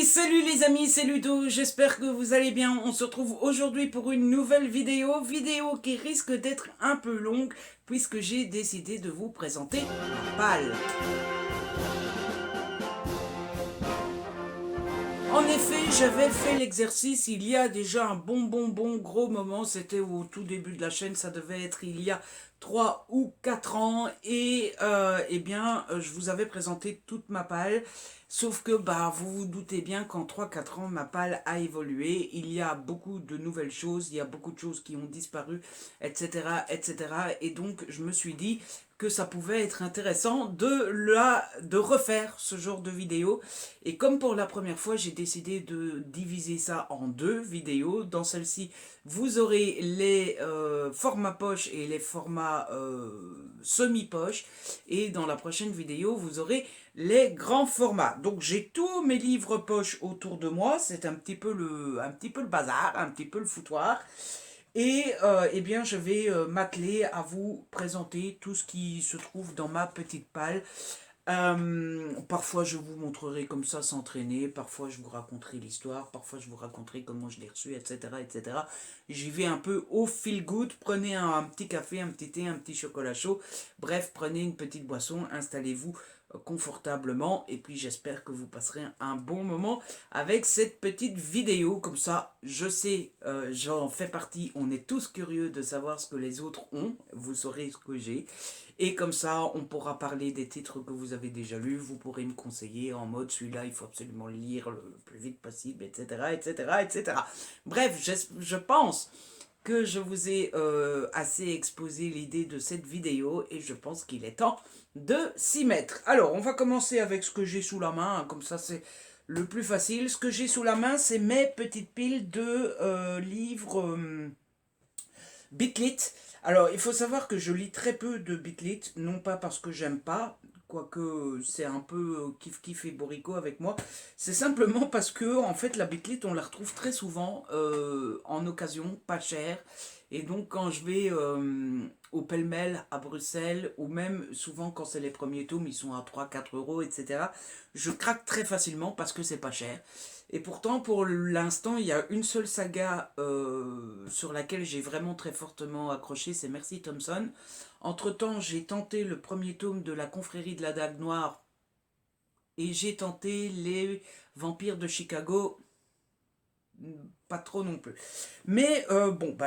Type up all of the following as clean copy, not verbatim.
Salut les amis, c'est Ludo, j'espère que vous allez bien. On se retrouve aujourd'hui pour une nouvelle vidéo qui risque d'être un peu longue puisque j'ai décidé de vous présenter ma palle. En effet, j'avais fait l'exercice il y a déjà un bon gros moment, c'était au tout début de la chaîne, ça devait être il y a 3 ou 4 ans et je vous avais présenté toute ma palle, sauf que vous vous doutez bien qu'en 3 4 ans ma palle a évolué, il y a beaucoup de nouvelles choses, il y a beaucoup de choses qui ont disparu, etc. Et donc je me suis dit que ça pouvait être intéressant de refaire ce genre de vidéo. Et comme pour la première fois, j'ai décidé de diviser ça en 2 vidéos. Dans celle-ci, vous aurez les formats poche et les formats semi-poche. Et dans la prochaine vidéo, vous aurez les grands formats. Donc j'ai tous mes livres poche autour de moi. C'est un petit peu le bazar, un petit peu le foutoir. Et je vais m'atteler à vous présenter tout ce qui se trouve dans ma petite palle. Parfois je vous montrerai comme ça s'entraîner, parfois je vous raconterai l'histoire, parfois je vous raconterai comment je l'ai reçu, etc. J'y vais un peu au feel good, prenez un petit café, un petit thé, un petit chocolat chaud, bref, prenez une petite boisson, installez-vous confortablement et puis j'espère que vous passerez un bon moment avec cette petite vidéo. Comme ça je sais, j'en fais partie, on est tous curieux de savoir ce que les autres ont, vous saurez ce que j'ai. Et comme ça, on pourra parler des titres que vous avez déjà lus, vous pourrez me conseiller en mode celui-là, il faut absolument le lire le plus vite possible, etc. Bref, je pense que je vous ai assez exposé l'idée de cette vidéo et je pense qu'il est temps de s'y mettre. Alors, on va commencer avec ce que j'ai sous la main, hein, comme ça c'est le plus facile. Ce que j'ai sous la main, c'est mes petites piles de livres Bitlit. Alors, il faut savoir que je lis très peu de Bitlit, non pas parce que j'aime pas, quoique c'est un peu kiff et boricot avec moi, c'est simplement parce que, en fait, la Bitlit, on la retrouve très souvent en occasion, pas cher, et donc quand je vais au Pêle-Mêle à Bruxelles, ou même souvent quand c'est les premiers tomes, ils sont à 3 4 euros, etc., je craque très facilement parce que c'est pas cher. Et pourtant, pour l'instant, il y a une seule saga sur laquelle j'ai vraiment très fortement accroché, c'est Mercy Thompson. Entre-temps, j'ai tenté le premier tome de la confrérie de la Dague Noire et j'ai tenté les Vampires de Chicago, pas trop non plus. Mais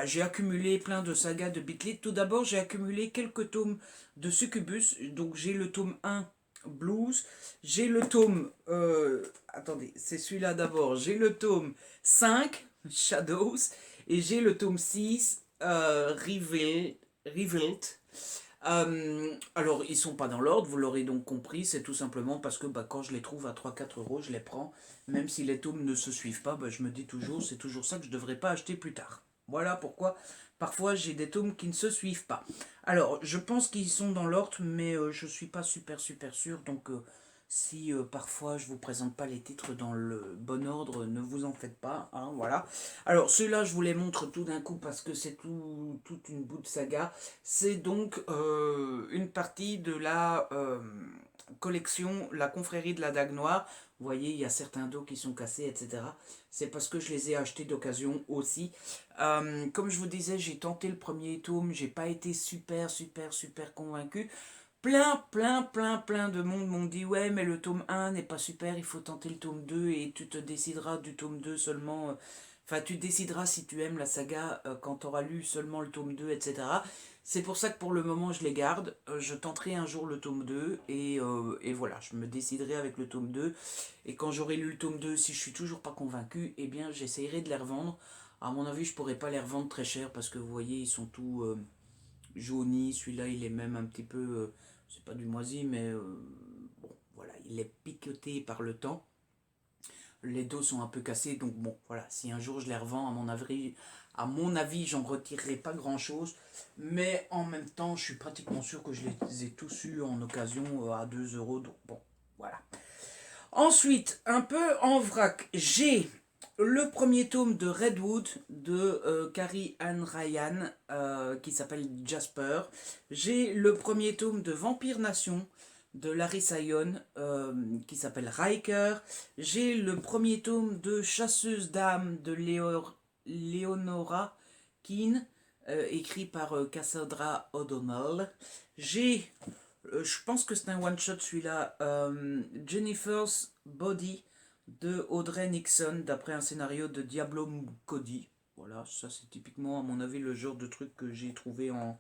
j'ai accumulé plein de sagas de Bitlit. Tout d'abord, j'ai accumulé quelques tomes de Succubus. Donc j'ai le tome 1 Blues, j'ai le tome attendez, c'est celui-là d'abord, j'ai le tome 5 Shadows et j'ai le tome 6 Revealed. Alors, ils sont pas dans l'ordre, vous l'aurez donc compris, c'est tout simplement parce que quand je les trouve à 3 4 euros, je les prends. Même si les tomes ne se suivent pas, je me dis toujours, c'est toujours ça que je ne devrais pas acheter plus tard. Voilà pourquoi parfois j'ai des tomes qui ne se suivent pas. Alors, je pense qu'ils sont dans l'ordre, mais je ne suis pas super sûr, donc si parfois je vous présente pas les titres dans le bon ordre, ne vous en faites pas, hein, voilà. Alors ceux-là je vous les montre tout d'un coup parce que c'est toute une bout de saga. C'est donc une partie de la collection La Confrérie de la Dague Noire. Vous voyez, il y a certains dos qui sont cassés, etc. C'est parce que je les ai achetés d'occasion aussi. Comme je vous disais, j'ai tenté le premier tome, j'ai pas été super convaincu. Plein de monde m'ont dit ouais mais le tome 1 n'est pas super, il faut tenter le tome 2 et tu te décideras du tome 2 seulement, enfin tu décideras si tu aimes la saga quand tu auras lu seulement le tome 2, etc. C'est pour ça que pour le moment je les garde, je tenterai un jour le tome 2 et voilà, je me déciderai avec le tome 2 et quand j'aurai lu le tome 2, si je suis toujours pas convaincu, eh bien j'essayerai de les revendre. À mon avis je pourrais pas les revendre très cher parce que vous voyez ils sont tout jauni, celui-là il est même un petit peu, c'est pas du moisi, mais bon, voilà, il est piqueté par le temps. Les dos sont un peu cassés, donc bon, voilà, si un jour je les revends, à mon avis j'en retirerai pas grand-chose, mais en même temps, je suis pratiquement sûr que je les ai tous eus en occasion à 2 euros, donc bon, voilà. Ensuite, un peu en vrac, j'ai le premier tome de Redwood de Carrie Ann Ryan qui s'appelle Jasper. J'ai le premier tome de Vampire Nation de Larissa Ion qui s'appelle Riker. J'ai le premier tome de Chasseuse d'âmes de Leonora Keane, écrit par Cassandra O'Donnell. J'ai, je pense que c'est un one-shot celui-là, Jennifer's Body de Audrey Nixon, d'après un scénario de Diablo Cody. Voilà, ça c'est typiquement à mon avis le genre de truc que j'ai trouvé en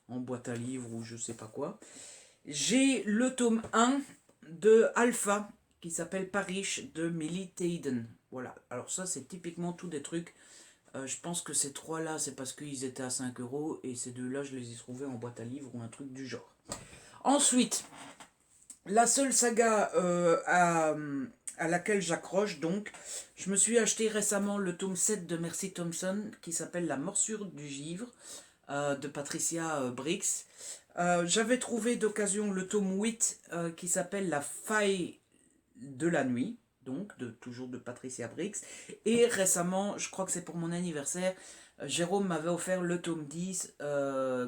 boîte à livres ou je sais pas quoi. J'ai le tome 1 de Alpha qui s'appelle Parish de Millie Tayden. Voilà, alors ça c'est typiquement tous des trucs. Je pense que ces trois là c'est parce qu'ils étaient à 5 euros et ces deux là je les ai trouvés en boîte à livres ou un truc du genre. Ensuite, la seule saga à laquelle j'accroche donc, je me suis acheté récemment le tome 7 de Mercy Thompson qui s'appelle La morsure du givre de Patricia Briggs. J'avais trouvé d'occasion le tome 8 qui s'appelle La faille de la nuit, donc toujours de Patricia Briggs. Et récemment, je crois que c'est pour mon anniversaire, Jérôme m'avait offert le tome 10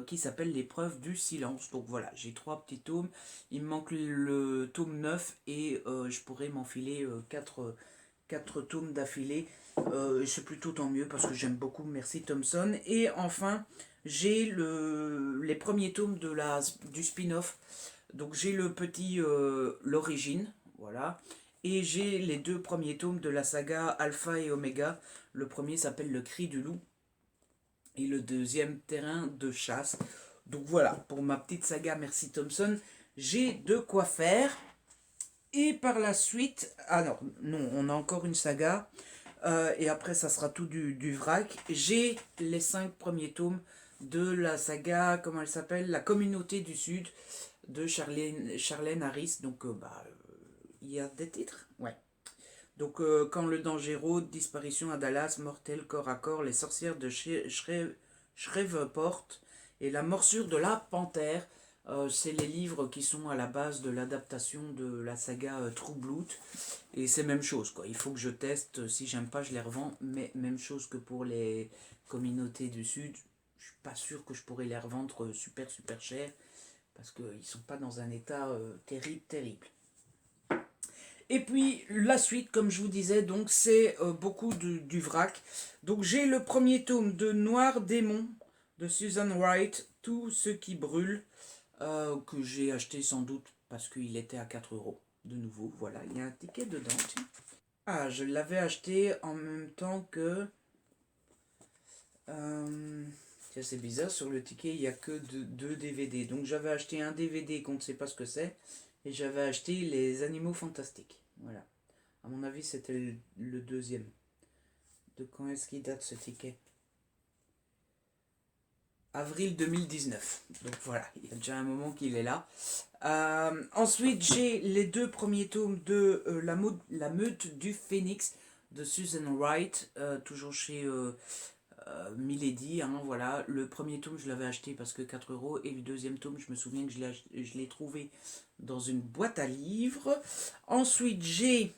qui s'appelle L'épreuve du silence. Donc voilà, j'ai 3 petits tomes. Il me manque le tome 9 et je pourrais m'enfiler 4 tomes d'affilée. C'est plutôt tant mieux parce que j'aime beaucoup Mercy Thompson. Et enfin, j'ai les premiers tomes du spin-off. Donc j'ai le petit l'origine, voilà. Et j'ai les 2 premiers tomes de la saga Alpha et Omega. Le premier s'appelle Le cri du loup et le deuxième Terrain de chasse. Donc voilà, pour ma petite saga Mercy Thompson, j'ai de quoi faire. Et par la suite, ah non, on a encore une saga. Et après, ça sera tout du vrac. J'ai les 5 premiers tomes de la saga, comment elle s'appelle, La communauté du Sud de Charlène Harris. Donc, il y a des titres. Ouais. Donc, Quand le danger rôde, Disparition à Dallas, Mortel corps à corps, Les sorcières de Shreveport et La morsure de la panthère. C'est les livres qui sont à la base de l'adaptation de la saga True Blood. Et c'est même chose, quoi. Il faut que je teste. Si j'aime pas, je les revends. Mais même chose que pour les communautés du Sud. Je suis pas sûr que je pourrais les revendre super cher. Parce qu'ils sont pas dans un état terrible. Et puis la suite, comme je vous disais, donc c'est beaucoup du vrac. Donc j'ai le premier tome de Noir Démon de Susan Wright, Tout ce qui brûle, que j'ai acheté sans doute parce qu'il était à 4 euros. De nouveau, voilà, il y a un ticket dedans. Tiens. Ah, je l'avais acheté en même temps que... tiens, c'est bizarre, sur le ticket, il n'y a que 2 DVD. Donc j'avais acheté un DVD qu'on ne sait pas ce que c'est. Et j'avais acheté Les Animaux Fantastiques. Voilà. À mon avis, c'était le deuxième. De quand est-ce qu'il date ce ticket? Avril 2019. Donc voilà, il y a déjà un moment qu'il est là. Ensuite, j'ai les 2 premiers tomes de La meute du Phénix de Susan Wright, toujours chez Milady. Hein, voilà. Le premier tome, je l'avais acheté parce que 4 euros. Et le deuxième tome, je me souviens que je l'ai trouvé dans une boîte à livres. Ensuite, j'ai...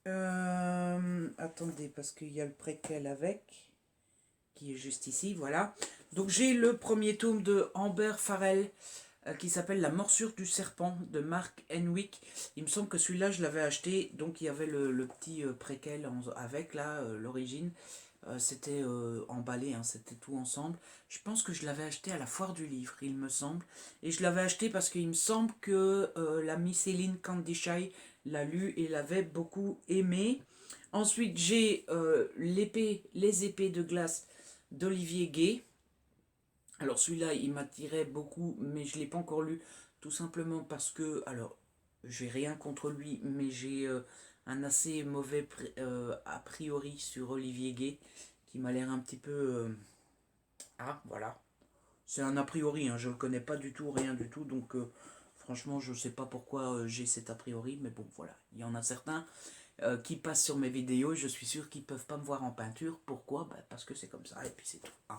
attendez, parce qu'il y a le préquel avec, qui est juste ici, voilà. Donc j'ai le premier tome de Amber Farrell, qui s'appelle La morsure du serpent, de Mark Henwick. Il me semble que celui-là, je l'avais acheté, donc il y avait le petit préquel avec, là, l'origine. C'était emballé, hein, c'était tout ensemble. Je pense que je l'avais acheté à la foire du livre, il me semble. Et je l'avais acheté parce qu'il me semble que l'amie Céline Candy-Shy l'a lu et l'avait beaucoup aimé. Ensuite, j'ai Les épées de glace d'Olivier Gay. Alors celui-là, il m'attirait beaucoup, mais je ne l'ai pas encore lu, tout simplement parce que, alors, j'ai rien contre lui, mais j'ai un assez mauvais a priori sur Olivier Gay, qui m'a l'air un petit peu... Ah, voilà. C'est un a priori, hein, je ne le connais pas du tout, rien du tout, donc franchement, je ne sais pas pourquoi j'ai cet a priori, mais bon, voilà. Il y en a certains qui passent sur mes vidéos, je suis sûr qu'ils ne peuvent pas me voir en peinture. Pourquoi? Parce que c'est comme ça, et puis c'est tout. Hein.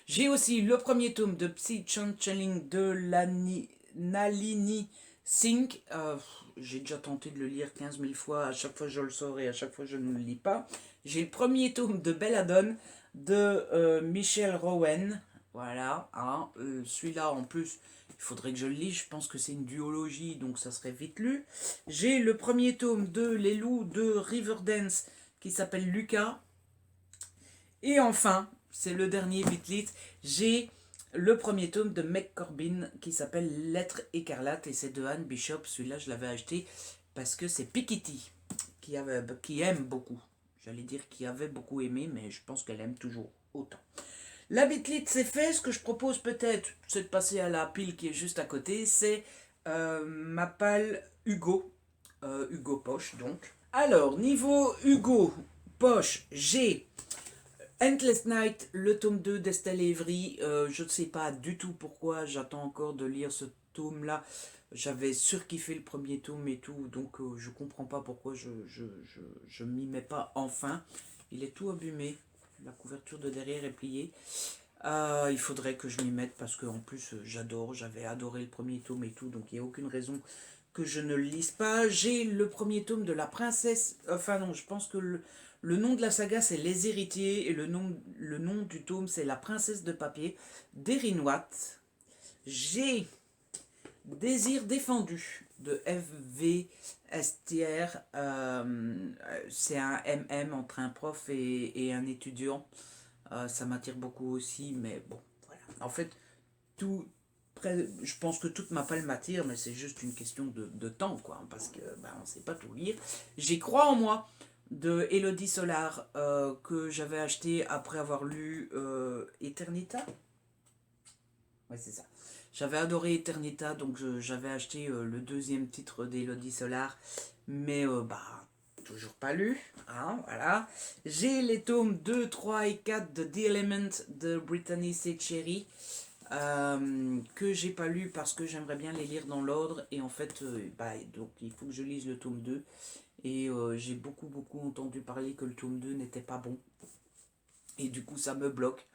J'ai aussi le premier tome de Psy Channeling de Nalini Singh. J'ai déjà tenté de le lire 15 000 fois, à chaque fois je le sors et à chaque fois je ne le lis pas. J'ai le premier tome de Belladone de Michelle Rowan. Voilà, hein. Celui-là en plus, Il faudrait que je le lise, je pense que c'est une duologie, donc ça serait vite lu. J'ai le premier tome de Les Loups de Riverdance qui s'appelle Lucas. Et enfin, c'est le dernier vite lit, j'ai le premier tome de Meg Corbin qui s'appelle Lettres écarlates et c'est de Anne Bishop. Celui-là, je l'avais acheté parce que c'est Piketty qui aime beaucoup. J'allais dire qui avait beaucoup aimé, mais je pense qu'elle aime toujours autant. La bitlit c'est fait. Ce que je propose peut-être, c'est de passer à la pile qui est juste à côté. C'est ma palle Hugo. Hugo Poche donc. Alors, niveau Hugo Poche, j'ai Endless Night, le tome 2 d'Estelle Évry. Je ne sais pas du tout pourquoi, j'attends encore de lire ce tome-là. J'avais surkiffé le premier tome et tout, donc je comprends pas pourquoi je m'y mets pas enfin. Il est tout abîmé, la couverture de derrière est pliée. Il faudrait que je m'y mette parce que en plus j'avais adoré le premier tome et tout, donc il n'y a aucune raison que je ne le lise pas. J'ai le premier tome de la princesse, enfin non, je pense que le nom de la saga c'est Les Héritiers et le nom du tome c'est La Princesse de Papier d'Erin Watt. J'ai Désir défendu de F.V. Estière. C'est un MM entre un prof et un étudiant. Ça m'attire beaucoup aussi, mais bon, voilà. En fait, je pense que toute ma palle m'attire, mais c'est juste une question de temps, quoi, parce que on ne sait pas tout lire. J'y crois en moi de Elodie Solar que j'avais acheté après avoir lu Eternita. Ouais, c'est ça. J'avais adoré Eternita, donc j'avais acheté le deuxième titre d'Elodie Solar, mais toujours pas lu. Hein, voilà. J'ai les tomes 2, 3 et 4 de The Element de Brittany Cherry que j'ai pas lu parce que j'aimerais bien les lire dans l'ordre, et en fait, donc il faut que je lise le tome 2. Et j'ai beaucoup entendu parler que le tome 2 n'était pas bon. Et du coup, ça me bloque.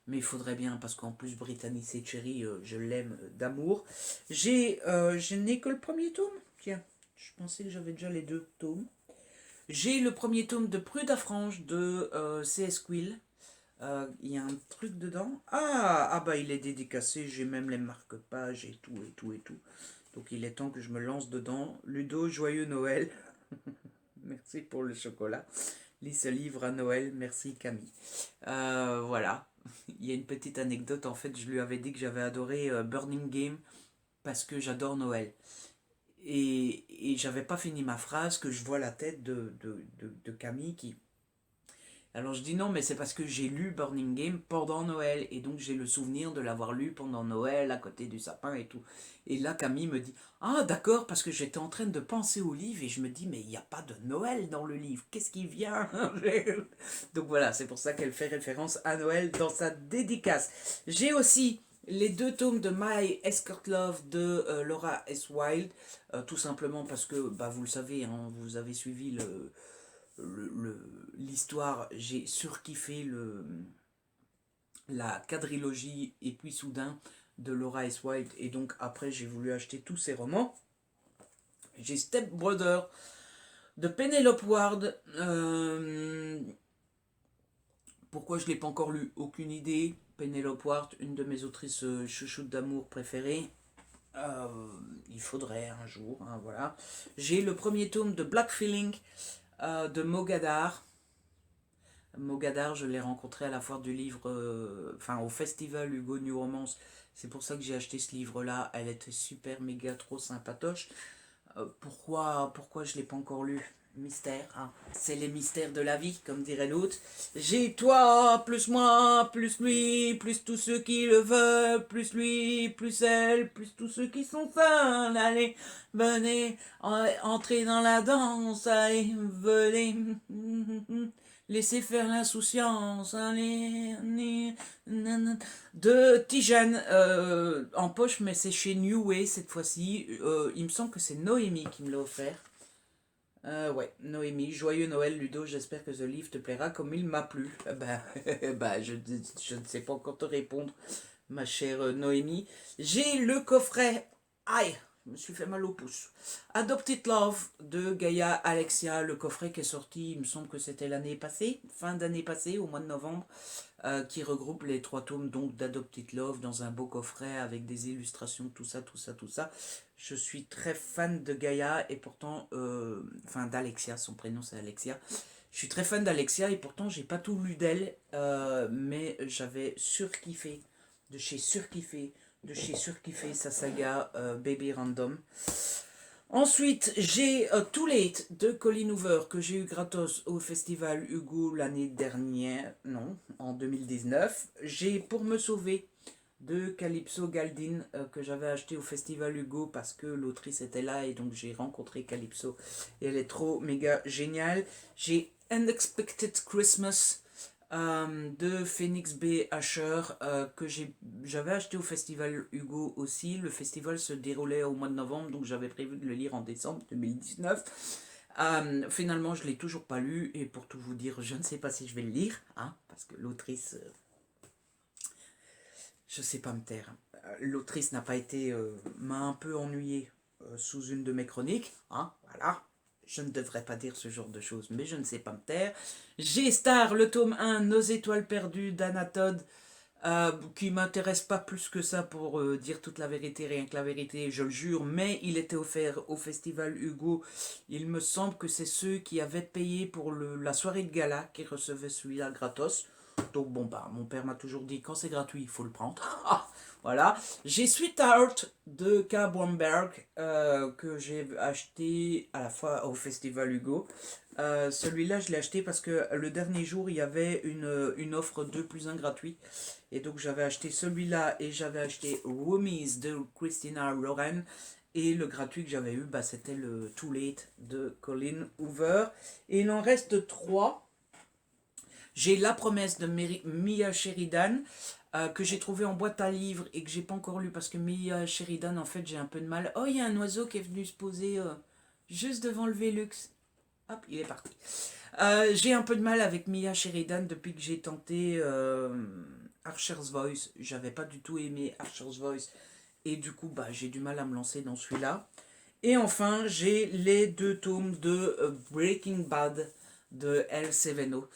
Mais il faudrait bien, parce qu'en plus, Brittany Cherry, je l'aime d'amour. Je n'ai que le premier tome. Tiens, je pensais que j'avais déjà les deux tomes. J'ai le premier tome de Prude à Frange de C.S. Quill. Il y a un truc dedans. Bah il est dédicacé, j'ai même les marque-pages et tout, et tout, et tout. Donc il est temps que je me lance dedans. Ludo, joyeux Noël. Merci pour le chocolat. Lis ce livre à Noël, merci Camille. Voilà. Il y a une petite anecdote, en fait, je lui avais dit que j'avais adoré Burning Game parce que j'adore Noël. Et j'avais pas fini ma phrase que je vois la tête de Camille qui... Alors je dis non, mais c'est parce que j'ai lu Burning Game pendant Noël, et donc j'ai le souvenir de l'avoir lu pendant Noël à côté du sapin et tout. Et là Camille me dit ah d'accord, parce que j'étais en train de penser au livre et je me dis mais il n'y a pas de Noël dans le livre, qu'est-ce qui vient? Donc voilà, c'est pour ça qu'elle fait référence à Noël dans sa dédicace. J'ai aussi les deux tomes de My Escort Love de Laura S. Wilde, tout simplement parce que vous le savez, hein, vous avez suivi l'histoire, j'ai surkiffé la quadrilogie Et puis soudain de Laura S. Wilde, et donc après j'ai voulu acheter tous ses romans. J'ai Step Brother de Penelope Ward. Pourquoi je ne l'ai pas encore lu? Aucune idée. Penelope Ward, une de mes autrices chouchoutes d'amour préférées. Il faudrait un jour, hein, voilà. J'ai le premier tome de Black Feeling de Mogadar. Mogadar, je l'ai rencontré à la foire du livre, au festival Hugo New Romance. C'est pour ça que j'ai acheté ce livre-là. Elle était super, méga, trop sympatoche. Pourquoi je ne l'ai pas encore lu? Mystère, hein. C'est les mystères de la vie, comme dirait l'autre. J'ai toi, plus moi, plus lui, plus tous ceux qui le veulent, plus lui, plus elle, plus tous ceux qui sont seuls. Allez, venez, entrez dans la danse, allez, venez. Laissez faire l'insouciance, allez, de Tijane en poche, mais c'est chez New Way cette fois-ci. Il me semble que c'est Noémie qui me l'a offert. Ouais, Noémie, joyeux Noël Ludo, j'espère que ce livre te plaira comme il m'a plu. Je ne sais pas encore te répondre, ma chère Noémie. J'ai le coffret je me suis fait mal au pouce. Adopted Love de Gaia Alexia, le coffret qui est sorti, il me semble que c'était l'année passée, fin d'année passée, au mois de novembre, qui regroupe les 3 tomes donc d'Adopted Love dans un beau coffret avec des illustrations, tout ça, tout ça, tout ça. Je suis très fan de Gaia et pourtant, enfin d'Alexia, son prénom c'est Alexia. Je suis très fan d'Alexia et pourtant j'ai pas tout lu d'elle, mais j'avais surkiffé, de chez surkiffé sa saga Baby Random. Ensuite, j'ai Too Late de Colin Hoover que j'ai eu gratos au festival Hugo l'année dernière, non, en 2019. J'ai Pour me sauver de Calypso Galdin que j'avais acheté au festival Hugo parce que l'autrice était là et donc j'ai rencontré Calypso et elle est trop méga géniale. J'ai Unexpected Christmas de Phoenix B. Asher que j'avais acheté au festival Hugo aussi. Le festival se déroulait au mois de novembre, donc j'avais prévu de le lire en décembre 2019. Finalement, je ne l'ai toujours pas lu et pour tout vous dire, je ne sais pas si je vais le lire, hein, parce que l'autrice, je ne sais pas me taire. L'autrice n'a pas été, m'a un peu ennuyé sous une de mes chroniques, hein, voilà. Je ne devrais pas dire ce genre de choses, mais je ne sais pas me taire. J'ai Star, le tome 1, Nos étoiles perdues d'Anna Todd, qui m'intéresse pas plus que ça pour dire toute la vérité, rien que la vérité, je le jure, mais il était offert au festival Hugo. Il me semble que c'est ceux qui avaient payé pour la soirée de gala qui recevaient celui-là gratos. Donc bon, bah, mon père m'a toujours dit, quand c'est gratuit, il faut le prendre. Voilà. J'ai Sweetheart de K. Bromberg que j'ai acheté à la fois au festival Hugo. Celui-là, je l'ai acheté parce que le dernier jour, il y avait une offre 2 plus 1 gratuit. Et donc, j'avais acheté celui-là et j'avais acheté Roomies de Christina Loren. Et le gratuit que j'avais eu, bah, c'était le Too Late de Colin Hoover. Et il en reste 3. J'ai La promesse de Mia Sheridan que j'ai trouvé en boîte à livres et que j'ai pas encore lu parce que Mia Sheridan, en fait, j'ai un peu de mal. Oh, il y a un oiseau qui est venu se poser juste devant le Velux. Hop, il est parti. J'ai un peu de mal avec Mia Sheridan depuis que j'ai tenté Archer's Voice. J'avais pas du tout aimé Archer's Voice et du coup, bah, j'ai du mal à me lancer dans celui-là. Et enfin, j'ai les 2 tomes de Breaking Bad de El Seveno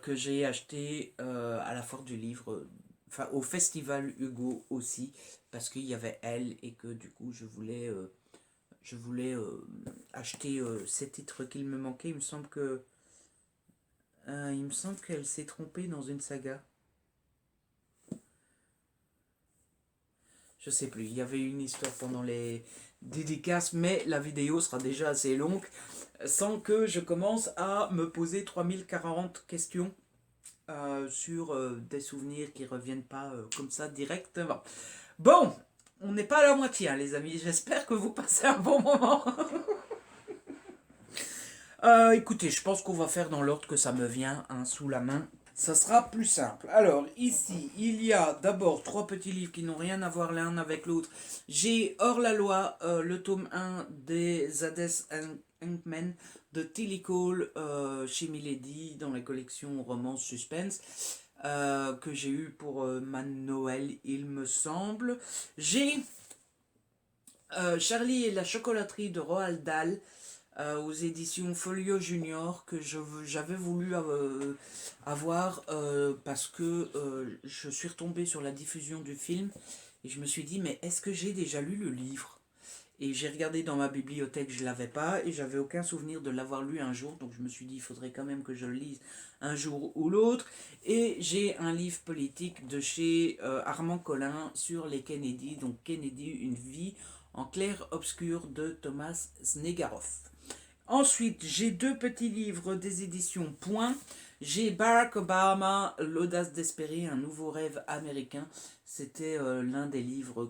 que j'ai acheté à la foire du livre, enfin au festival Hugo aussi, parce qu'il y avait elle et que du coup je voulais acheter ces titres qu'il me manquait. Il me semble qu'elle s'est trompée dans une saga. Je sais plus, il y avait une histoire pendant les dédicaces, mais la vidéo sera déjà assez longue, sans que je commence à me poser 3040 questions sur des souvenirs qui reviennent pas comme ça directement. Bon, on n'est pas à la moitié, hein, les amis, j'espère que vous passez un bon moment. Écoutez, je pense qu'on va faire dans l'ordre que ça me vient hein, sous la main. Ça sera plus simple. Alors, ici, il y a d'abord 3 petits livres qui n'ont rien à voir l'un avec l'autre. J'ai Hors la loi, le tome 1 des Hades Inkmen de Tilly Cole chez Milady dans la collection Romance Suspense. Que j'ai eu pour ma Noël, il me semble. J'ai Charlie et la chocolaterie de Roald Dahl aux éditions Folio Junior que j'avais voulu avoir parce que je suis retombée sur la diffusion du film et je me suis dit mais est-ce que j'ai déjà lu le livre? Et j'ai regardé dans ma bibliothèque, je ne l'avais pas et j'avais aucun souvenir de l'avoir lu un jour, donc je me suis dit il faudrait quand même que je le lise un jour ou l'autre. Et j'ai un livre politique de chez Armand Collin sur les Kennedy, donc Kennedy, une vie en clair-obscur de Thomas Snegaroff. Ensuite, j'ai 2 petits livres des éditions Point. J'ai Barack Obama, L'audace d'espérer, un nouveau rêve américain. C'était l'un des livres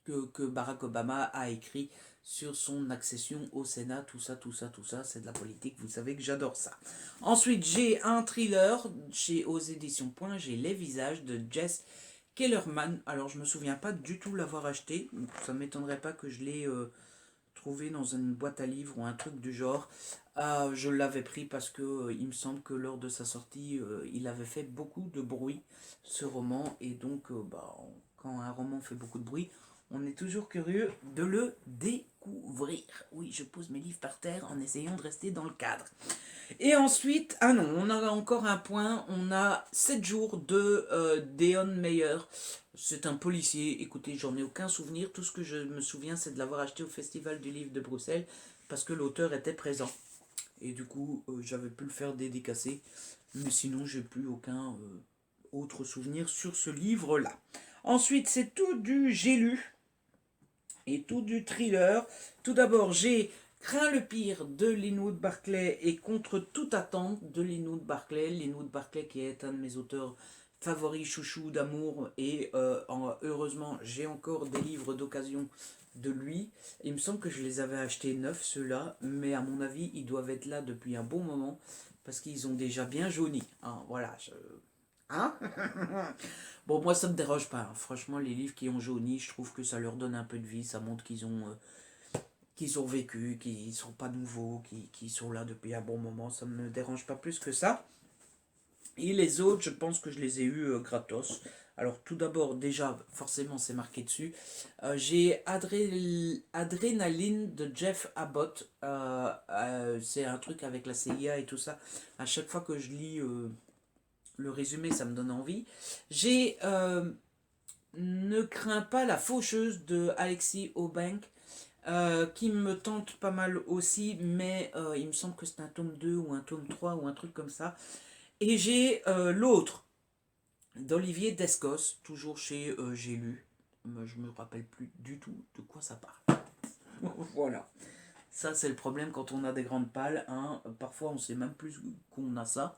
que Barack Obama a écrit sur son accession au Sénat, tout ça, tout ça, tout ça, c'est de la politique, vous savez que j'adore ça. Ensuite, j'ai un thriller aux éditions Point, j'ai Les visages de Jess Kellerman. Alors, je me souviens pas du tout l'avoir acheté, ça ne m'étonnerait pas que je l'ai trouvé dans une boîte à livres ou un truc du genre. Je l'avais pris parce que il me semble que lors de sa sortie, il avait fait beaucoup de bruit, ce roman, et donc, bah, quand un roman fait beaucoup de bruit, on est toujours curieux de le découvrir. Oui, je pose mes livres par terre en essayant de rester dans le cadre. Et ensuite, ah non, on a encore un point, on a 7 jours de Deon Meyer. C'est un policier, écoutez, j'en ai aucun souvenir, tout ce que je me souviens c'est de l'avoir acheté au Festival du Livre de Bruxelles, parce que l'auteur était présent. Et du coup, j'avais pu le faire dédicacer, mais sinon j'ai plus aucun autre souvenir sur ce livre-là. Ensuite, c'est tout du j'ai lu et tout du thriller. Tout d'abord, j'ai Crains le pire de Linwood Barclay et Contre toute attente de Linwood Barclay. Linwood Barclay qui est un de mes auteurs favoris, chouchou d'amour, et heureusement j'ai encore des livres d'occasion de lui. Il me semble que je les avais achetés neufs ceux-là, mais à mon avis ils doivent être là depuis un bon moment parce qu'ils ont déjà bien jauni. Hein, voilà. Hein. Bon, moi ça me dérange pas, hein. Franchement, les livres qui ont jauni, je trouve que ça leur donne un peu de vie, ça montre qu'ils ont vécu, qu'ils sont pas nouveaux, qu'ils sont là depuis un bon moment, ça me dérange pas plus que ça. Et les autres, je pense que je les ai eus gratos. Alors tout d'abord, déjà, forcément c'est marqué dessus, j'ai Adrénaline de Jeff Abbott. C'est un truc avec la CIA et tout ça. À chaque fois que je lis le résumé, ça me donne envie. J'ai Ne crains pas la faucheuse de Alexis Aubank, qui me tente pas mal aussi, mais il me semble que c'est un tome 2 ou un tome 3 ou un truc comme ça. Et j'ai l'autre d'Olivier Descos, toujours chez J'ai lu. Je me rappelle plus du tout de quoi ça parle. Voilà. Ça, c'est le problème quand on a des grandes pales. Hein. Parfois, on sait même plus qu'on a ça.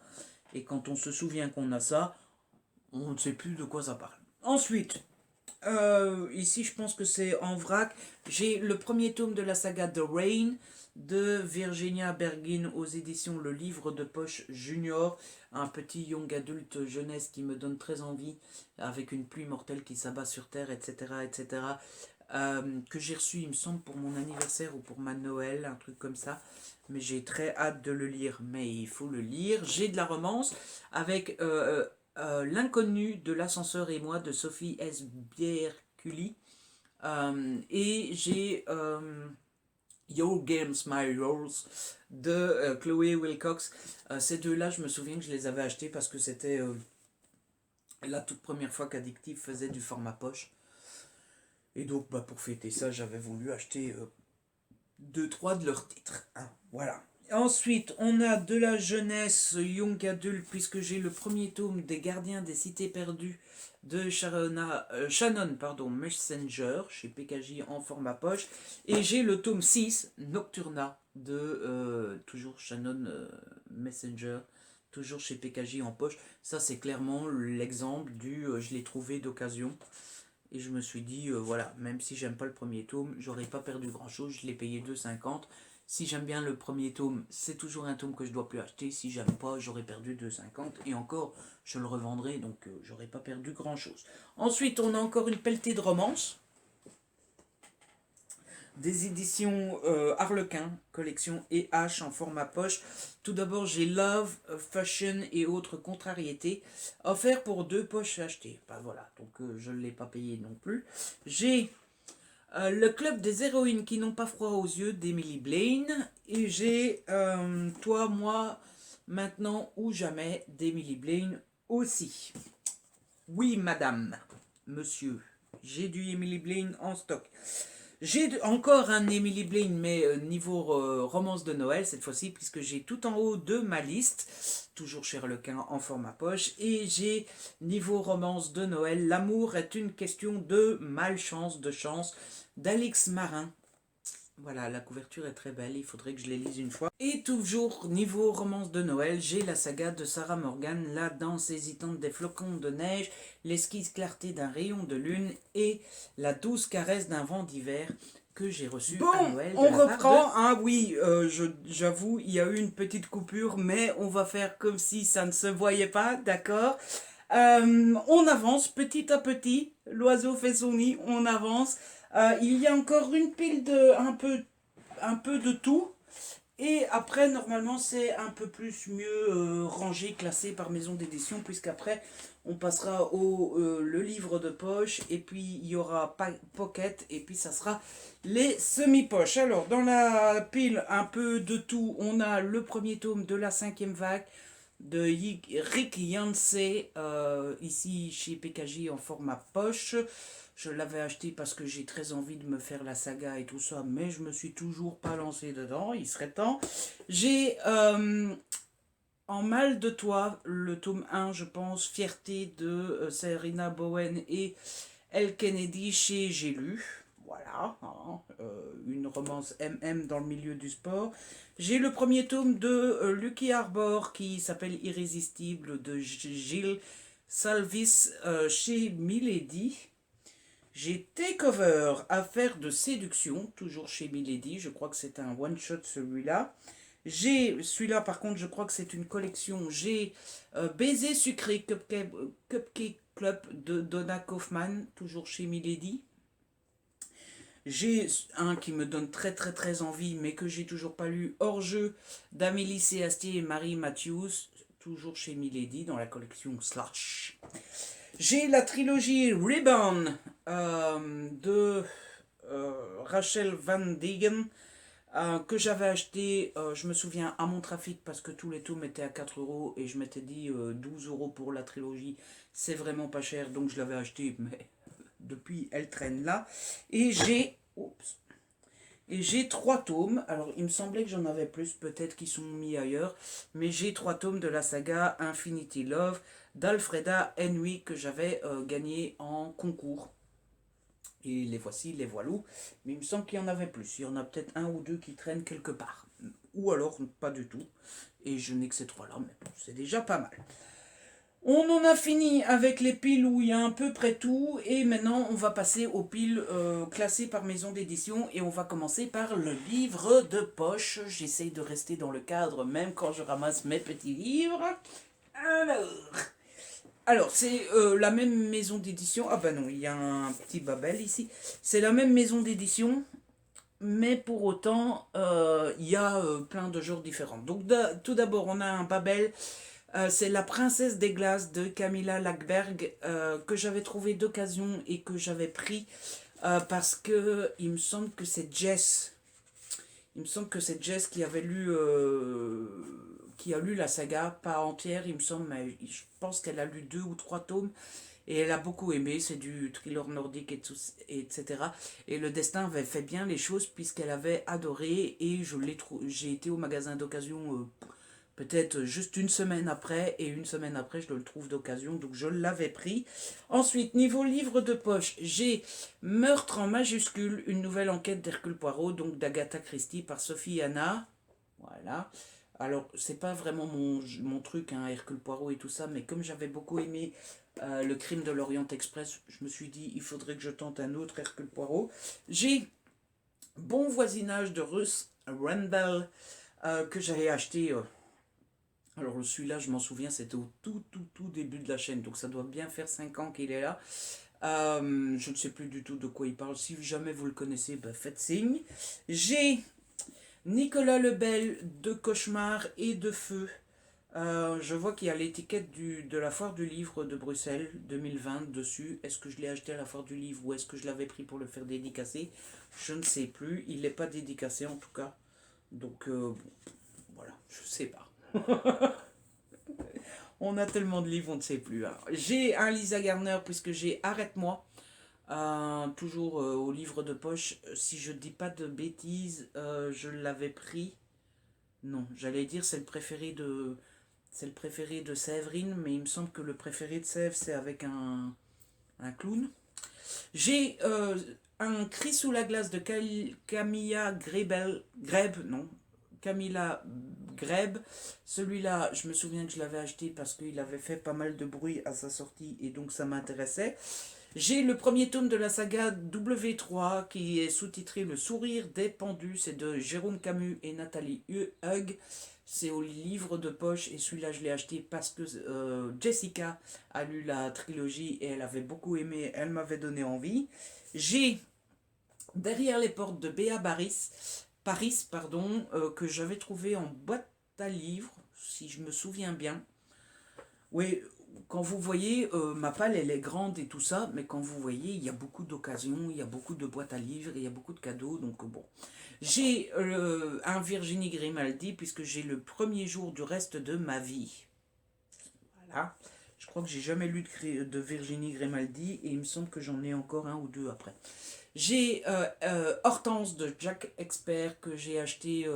Et quand on se souvient qu'on a ça, on ne sait plus de quoi ça parle. Ensuite, ici, je pense que c'est en vrac. J'ai le premier tome de la saga The Rain de Virginia Bergin aux éditions Le Livre de Poche Junior. Un petit young adulte jeunesse qui me donne très envie, avec une pluie mortelle qui s'abat sur terre, etc. etc. Que j'ai reçu, il me semble, pour mon anniversaire ou pour ma Noël, un truc comme ça. Mais j'ai très hâte de le lire, mais il faut le lire. J'ai de la romance avec L'inconnu de l'ascenseur et moi de Sophie S. Bierculi. Et j'ai Your Games, My Rules de Chloé Wilcox. Ces deux-là, je me souviens que je les avais achetés parce que c'était la toute première fois qu'Addictive faisait du format poche. Et donc, pour fêter ça, j'avais voulu acheter 2-3 de leurs titres. Hein, voilà. Ensuite, on a de la jeunesse young adulte, puisque j'ai le premier tome des Gardiens des Cités Perdues de Shannon Messenger, chez PKJ en format poche. Et j'ai le tome 6, Nocturna, de toujours Shannon Messenger, toujours chez PKJ en poche. Ça, c'est clairement l'exemple du je l'ai trouvé d'occasion. Et je me suis dit, voilà, même si j'aime pas le premier tome, j'aurais pas perdu grand chose, je l'ai payé 2,50. Si j'aime bien le premier tome, c'est toujours un tome que je dois plus acheter. Si j'aime pas, j'aurais perdu 2,50. Et encore, je le revendrai, donc j'aurais pas perdu grand chose. Ensuite, on a encore une pelletée de romances. Des éditions Harlequin, collection EH en format poche. Tout d'abord, j'ai Love, Fashion et autres contrariétés, offert pour 2 poches achetées. Voilà, donc je ne l'ai pas payé non plus. J'ai Le club des héroïnes qui n'ont pas froid aux yeux d'Emily Blaine. Et j'ai Toi, moi, maintenant ou jamais d'Emily Blaine aussi. Oui, madame, monsieur, j'ai du Emily Blaine en stock. J'ai encore un Emily Blaine, mais niveau romance de Noël cette fois-ci, puisque j'ai tout en haut de ma liste, toujours chez Harlequin en format poche, et j'ai niveau romance de Noël, L'amour est une question de malchance, de chance, d'Alix Marin. Voilà, la couverture est très belle, il faudrait que je les lise une fois. Et toujours, niveau romance de Noël, j'ai la saga de Sarah Morgan, La danse hésitante des flocons de neige, L'esquisse clarté d'un rayon de lune et La douce caresse d'un vent d'hiver que j'ai reçu à Noël. On reprend, hein, oui, j'avoue, il y a eu une petite coupure, mais on va faire comme si ça ne se voyait pas, d'accord. On avance petit à petit, l'oiseau fait son nid, on avance. Il y a encore une pile de un peu de tout. Et après, normalement, c'est un peu plus mieux rangé, classé par maison d'édition, puisqu'après, on passera au le livre de poche, et puis il y aura Pocket, et puis ça sera les semi-poches. Alors, dans la pile, un peu de tout, on a le premier tome de la 5e vague de Rick Yancey, ici chez PKJ en format poche. Je l'avais acheté parce que j'ai très envie de me faire la saga et tout ça, mais je me suis toujours pas lancé dedans, il serait temps. J'ai En mal de toi, le tome 1, je pense, Fierté de Serena Bowen et Elle Kennedy chez J'ai lu. Voilà, hein, une romance MM dans le milieu du sport. J'ai le premier tome de Lucky Arbor qui s'appelle Irrésistible de Gilles Salvis chez Milady. J'ai Takeover, Affaire de séduction, toujours chez Milady. Je crois que c'est un one-shot celui-là. J'ai celui-là, par contre, je crois que c'est une collection. J'ai Baiser sucré, Cupcake Club de Donna Kaufman, toujours chez Milady. J'ai un qui me donne très très très envie, mais que j'ai toujours pas lu, Hors jeu d'Amélie C. Astier et Marie Matthews, toujours chez Milady dans la collection Slash. J'ai la trilogie Rebound de Rachel Van Degen que j'avais acheté, je me souviens, à mon trafic parce que tous les tomes étaient à 4 euros et je m'étais dit 12 euros pour la trilogie, c'est vraiment pas cher, donc je l'avais acheté, mais depuis elle traîne là. Et j'ai 3 tomes. Alors, il me semblait que j'en avais plus, peut-être qu'ils sont mis ailleurs. Mais j'ai 3 tomes de la saga Infinity Love d'Alfreda Henry que j'avais gagné en concours. Et les voici, les voilous. Mais il me semble qu'il y en avait plus. Il y en a peut-être un ou deux qui traînent quelque part. Ou alors pas du tout. Et je n'ai que ces 3-là, mais bon, c'est déjà pas mal. On en a fini avec les piles où il y a à peu près tout et maintenant on va passer aux piles classées par maison d'édition et on va commencer par le livre de poche. J'essaye de rester dans le cadre même quand je ramasse mes petits livres. Alors c'est la même maison d'édition. Ah bah non, il y a un petit babel ici. C'est la même maison d'édition mais pour autant il y a plein de genres différents. Donc tout d'abord on a un babel. C'est La Princesse des Glaces de Camilla Lackberg que j'avais trouvé d'occasion et que j'avais pris parce que il me semble que c'est Jess. Il me semble que c'est Jess qui a lu la saga, pas entière, il me semble, mais je pense qu'elle a lu 2 ou 3 tomes et elle a beaucoup aimé. C'est du thriller nordique etc. Et le destin avait fait bien les choses puisqu'elle avait adoré et j'ai été au magasin d'occasion. Peut-être juste une semaine après, et une semaine après, je le trouve d'occasion, donc je l'avais pris. Ensuite, niveau livre de poche, j'ai Meurtre en majuscule, une nouvelle enquête d'Hercule Poirot, donc d'Agatha Christie par Sophie Anna. Voilà. Alors, c'est pas vraiment mon truc, hein, Hercule Poirot et tout ça, mais comme j'avais beaucoup aimé Le Crime de l'Orient Express, je me suis dit, il faudrait que je tente un autre Hercule Poirot. J'ai Bon voisinage de Russ Randall, que j'avais acheté. Alors celui-là, je m'en souviens, c'était au tout début de la chaîne, donc ça doit bien faire 5 ans qu'il est là. Je ne sais plus du tout de quoi il parle. Si jamais vous le connaissez, bah, faites signe. J'ai Nicolas Lebel de Cauchemar et de Feu. Je vois qu'il y a l'étiquette de la foire du livre de Bruxelles 2020 dessus. Est-ce que je l'ai acheté à la foire du livre ou est-ce que je l'avais pris pour le faire dédicacer? Je ne sais plus. Il n'est pas dédicacé en tout cas. Donc bon, voilà, je sais pas. On a tellement de livres, on ne sait plus. Alors, j'ai un Lisa Garner puisque j'ai Arrête-moi. Toujours au livre de poche. Si je dis pas de bêtises, je l'avais pris. Non, j'allais dire c'est le préféré de Séverine, mais il me semble que le préféré de Sèvres c'est avec un clown. J'ai un Cri sous la glace de Camilla Greb, non, Camilla Greb. Celui-là, je me souviens que je l'avais acheté parce qu'il avait fait pas mal de bruit à sa sortie et donc ça m'intéressait. J'ai le premier tome de la saga W3 qui est sous-titré Le sourire des pendus. C'est de Jérôme Camus et Nathalie Hug. C'est au livre de poche et celui-là je l'ai acheté parce que Jessica a lu la trilogie et elle avait beaucoup aimé, elle m'avait donné envie. J'ai Derrière les portes de Béa Baris Paris, pardon, que j'avais trouvé en boîte à livres, si je me souviens bien. Oui, quand vous voyez, ma palle, elle est grande et tout ça, mais quand vous voyez, il y a beaucoup d'occasions, il y a beaucoup de boîtes à livres, il y a beaucoup de cadeaux, donc bon. J'ai un Virginie Grimaldi, puisque j'ai le premier jour du reste de ma vie. Voilà. Je crois que j'ai jamais lu de Virginie Grimaldi, et il me semble que j'en ai encore un ou deux après. J'ai Hortense de Jack Expert que j'ai acheté,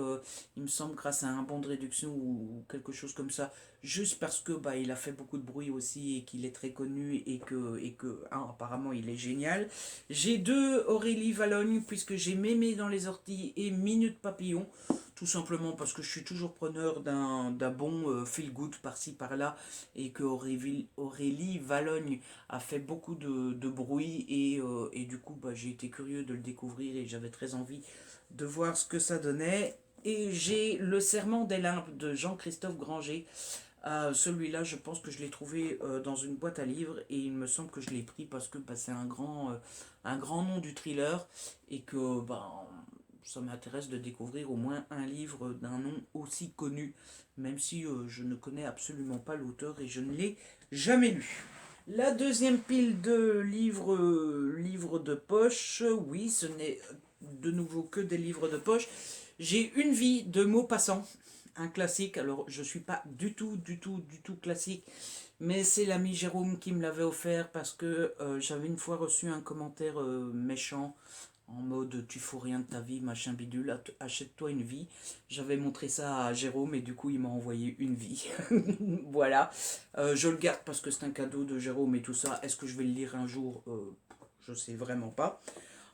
il me semble, grâce à un bon de réduction ou quelque chose comme ça, juste parce que bah, il a fait beaucoup de bruit aussi et qu'il est très connu et que hein, apparemment il est génial. J'ai deux Aurélie Valogne puisque j'ai Mémé dans les orties et Minute Papillon. Tout simplement parce que je suis toujours preneur d'un bon feel good par-ci par-là et que Aurélie Valogne a fait beaucoup de bruit et du coup bah, j'ai été curieux de le découvrir et j'avais très envie de voir ce que ça donnait. Et j'ai Le Serment des Limbes de Jean-Christophe Granger. Celui-là, je pense que je l'ai trouvé dans une boîte à livres et il me semble que je l'ai pris parce que bah, c'est un grand nom du thriller et que bah, ça m'intéresse de découvrir au moins un livre d'un nom aussi connu, même si je ne connais absolument pas l'auteur et je ne l'ai jamais lu. La deuxième pile de livres de poche, oui, ce n'est de nouveau que des livres de poche. J'ai Une vie de Maupassant, un classique. Alors, je suis pas du tout classique, mais c'est l'ami Jérôme qui me l'avait offert parce que j'avais une fois reçu un commentaire méchant en mode tu fous rien de ta vie, machin bidule, achète-toi une vie. J'avais montré ça à Jérôme et du coup il m'a envoyé une vie. Voilà. Je le garde parce que c'est un cadeau de Jérôme et tout ça. Est-ce que je vais le lire un jour Je sais vraiment pas.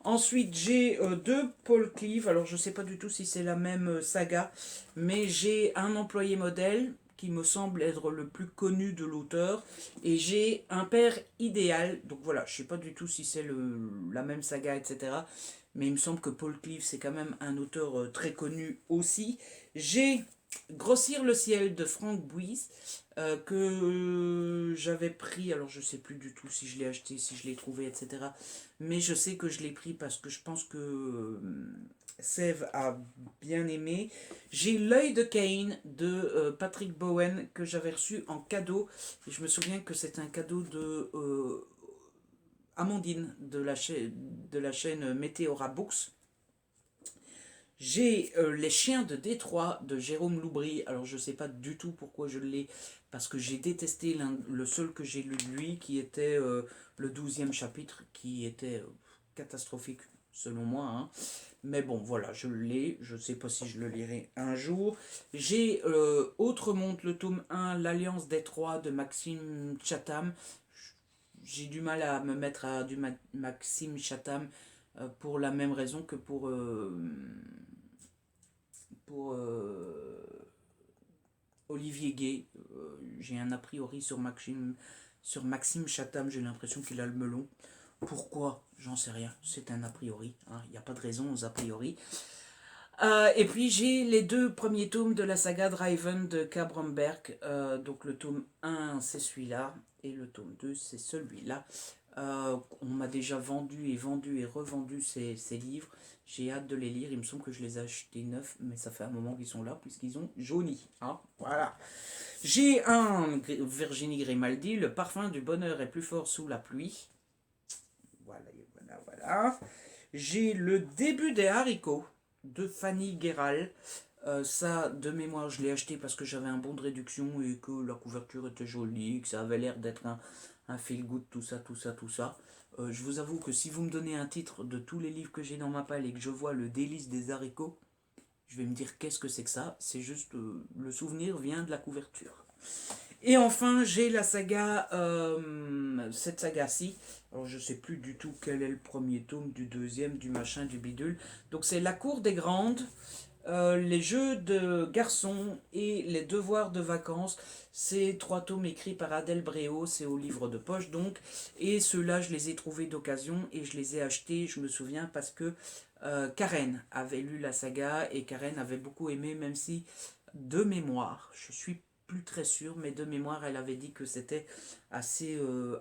Ensuite, j'ai deux Paul Cleave. Alors, je sais pas du tout si c'est la même saga, mais j'ai Un employé modèle qui me semble être le plus connu de l'auteur. Et j'ai Un père idéal. Donc voilà, je sais pas du tout si c'est la même saga, etc. Mais il me semble que Paul Cleave, c'est quand même un auteur très connu aussi. J'ai Grossir le ciel de Franck Bouys, que j'avais pris, alors je sais plus du tout si je l'ai acheté, si je l'ai trouvé, etc. Mais je sais que je l'ai pris parce que je pense que Sève a bien aimé. J'ai L'œil de Cain de Patrick Bowen que j'avais reçu en cadeau. Et je me souviens que c'est un cadeau de Amandine de la chaîne Météora Books. J'ai Les Chiens de Détroit de Jérôme Loubry. Alors je sais pas du tout pourquoi je l'ai, parce que j'ai détesté le seul que j'ai lu de lui, qui était le 12e chapitre, qui était catastrophique selon moi. Hein. Mais bon, voilà, je l'ai. Je sais pas si je le lirai un jour. J'ai Autre Monde, le tome 1, L'Alliance des Trois de Maxime Chatham. J'ai du mal à me mettre à du Maxime Chatham pour la même raison que pour Olivier Gay. J'ai un a priori sur Maxime Chatham, j'ai l'impression qu'il a le melon. Pourquoi? J'en sais rien, c'est un a priori, il hein, n'y a pas de raison aux a priori. Et puis j'ai les deux premiers tomes de la saga Driven de K. Bromberg. Donc le tome 1 c'est celui-là et le tome 2 c'est celui-là. On m'a déjà vendu et revendu ces livres. J'ai hâte de les lire. Il me semble que je les ai achetés neufs, mais ça fait un moment qu'ils sont là puisqu'ils ont jauni. Hein, voilà. J'ai un Virginie Grimaldi, Le parfum du bonheur est plus fort sous la pluie. Voilà, voilà, voilà. J'ai Le début des haricots de Fanny Guéral. Ça, de mémoire, je l'ai acheté parce que j'avais un bon de réduction et que la couverture était jolie, que ça avait l'air d'être un feel good, tout ça, tout ça, tout ça. Je vous avoue que si vous me donnez un titre de tous les livres que j'ai dans ma palle et que je vois Le délice des haricots, je vais me dire qu'est-ce que c'est que ça. C'est juste le souvenir vient de la couverture. Et enfin, j'ai la saga, cette saga-ci. Alors, je sais plus du tout quel est le premier tome, du deuxième, du machin, du bidule. Donc, c'est La Cour des Grandes, Les Jeux de garçons et Les Devoirs de vacances. C'est trois tomes écrits par Adèle Bréau, c'est au livre de poche donc. Et ceux-là, je les ai trouvés d'occasion et je les ai achetés, je me souviens, parce que Karen avait lu la saga et Karen avait beaucoup aimé, même si, de mémoire, je suis plus très sûre, mais de mémoire, elle avait dit que c'était assez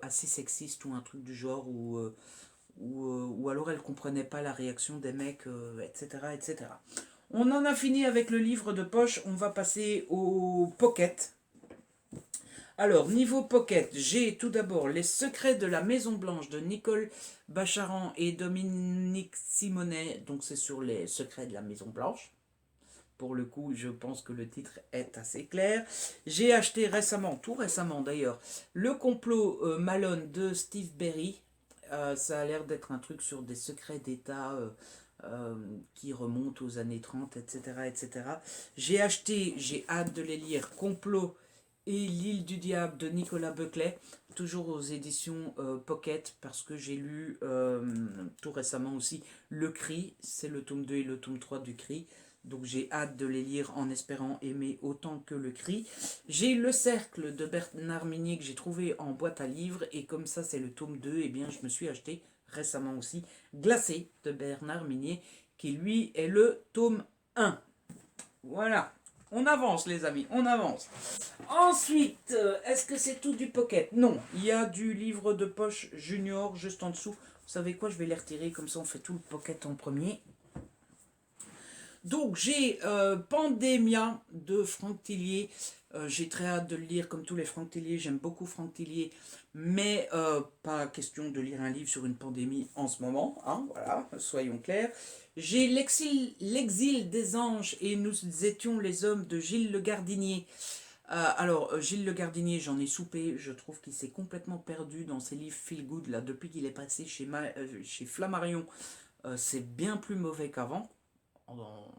sexiste ou un truc du genre, ou alors elle comprenait pas la réaction des mecs, etc., etc. On en a fini avec le livre de poche, on va passer au pocket. Alors, niveau pocket, j'ai tout d'abord Les Secrets de la Maison Blanche de Nicole Bacharan et Dominique Simonet. Donc, c'est sur les secrets de la Maison Blanche. Pour le coup, je pense que le titre est assez clair. J'ai acheté récemment, tout récemment d'ailleurs, Le complot Malone de Steve Berry. Ça a l'air d'être un truc sur des secrets d'État qui remontent aux années 30, etc. etc. J'ai hâte de les lire, Complot et L'île du diable de Nicolas Buckley, toujours aux éditions Pocket, parce que j'ai lu tout récemment aussi Le Cri, c'est le tome 2 et le tome 3 du Cri. Donc j'ai hâte de les lire en espérant aimer autant que Le Cri. J'ai Le Cercle de Bernard Minier que j'ai trouvé en boîte à livres, et comme ça c'est le tome 2, et bien je me suis acheté récemment aussi Glacé de Bernard Minier, qui lui est le tome 1. Voilà. On avance les amis, on avance. Ensuite, est-ce que c'est tout du pocket? Non, il y a du livre de poche junior juste en dessous. Vous savez quoi, je vais les retirer, comme ça on fait tout le pocket en premier. Donc j'ai Pandemia de Franck Tillier. J'ai très hâte de le lire comme tous les Franck Tillier. J'aime beaucoup Franck Tillier, mais pas question de lire un livre sur une pandémie en ce moment, hein, voilà, soyons clairs. J'ai L'exil des anges et nous étions les hommes de Gilles Le Gardinier. Alors, Gilles Le Gardinier, j'en ai soupé. Je trouve qu'il s'est complètement perdu dans ses livres feel good là depuis qu'il est passé chez Flammarion. C'est bien plus mauvais qu'avant, en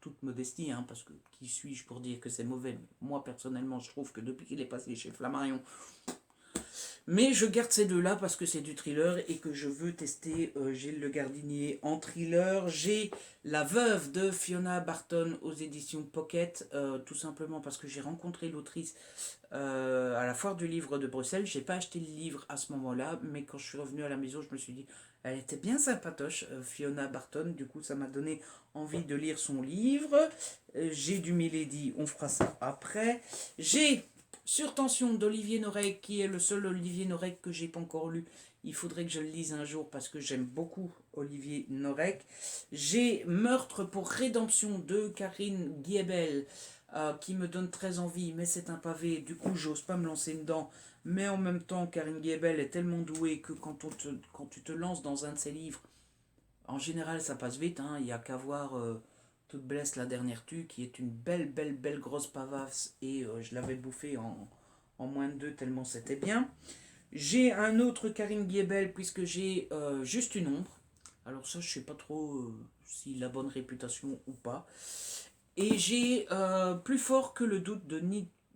toute modestie, hein, parce que qui suis-je pour dire que c'est mauvais? Moi personnellement, je trouve que depuis qu'il est passé chez Flammarion, mais je garde ces deux-là parce que c'est du thriller et que je veux tester Gilles Le Gardinier en thriller. J'ai La Veuve de Fiona Barton aux éditions Pocket, tout simplement parce que j'ai rencontré l'autrice à la foire du livre de Bruxelles. J'ai pas acheté le livre à ce moment-là, mais quand je suis revenu à la maison, je me suis dit, elle était bien sympatoche, Fiona Barton. Du coup, ça m'a donné envie de lire son livre. J'ai du Milady, on fera ça après. J'ai Surtension d'Olivier Norek, qui est le seul Olivier Norek que j'ai pas encore lu. Il faudrait que je le lise un jour parce que j'aime beaucoup Olivier Norek. J'ai Meurtre pour rédemption de Karine Guiebel, qui me donne très envie, mais c'est un pavé, du coup j'ose pas me lancer dedans. Mais en même temps, Karine Guiebel est tellement douée que quand tu te lances dans un de ses livres, en général ça passe vite, hein. Il n'y a qu'à voir Toute blesse la dernière tue, qui est une belle, belle, belle grosse pavasse, et je l'avais bouffé en moins de deux tellement c'était bien. J'ai un autre Karine Guiebel, puisque j'ai Juste une ombre. Alors ça, je sais pas trop s'il a bonne réputation ou pas. Et j'ai Plus fort que le doute de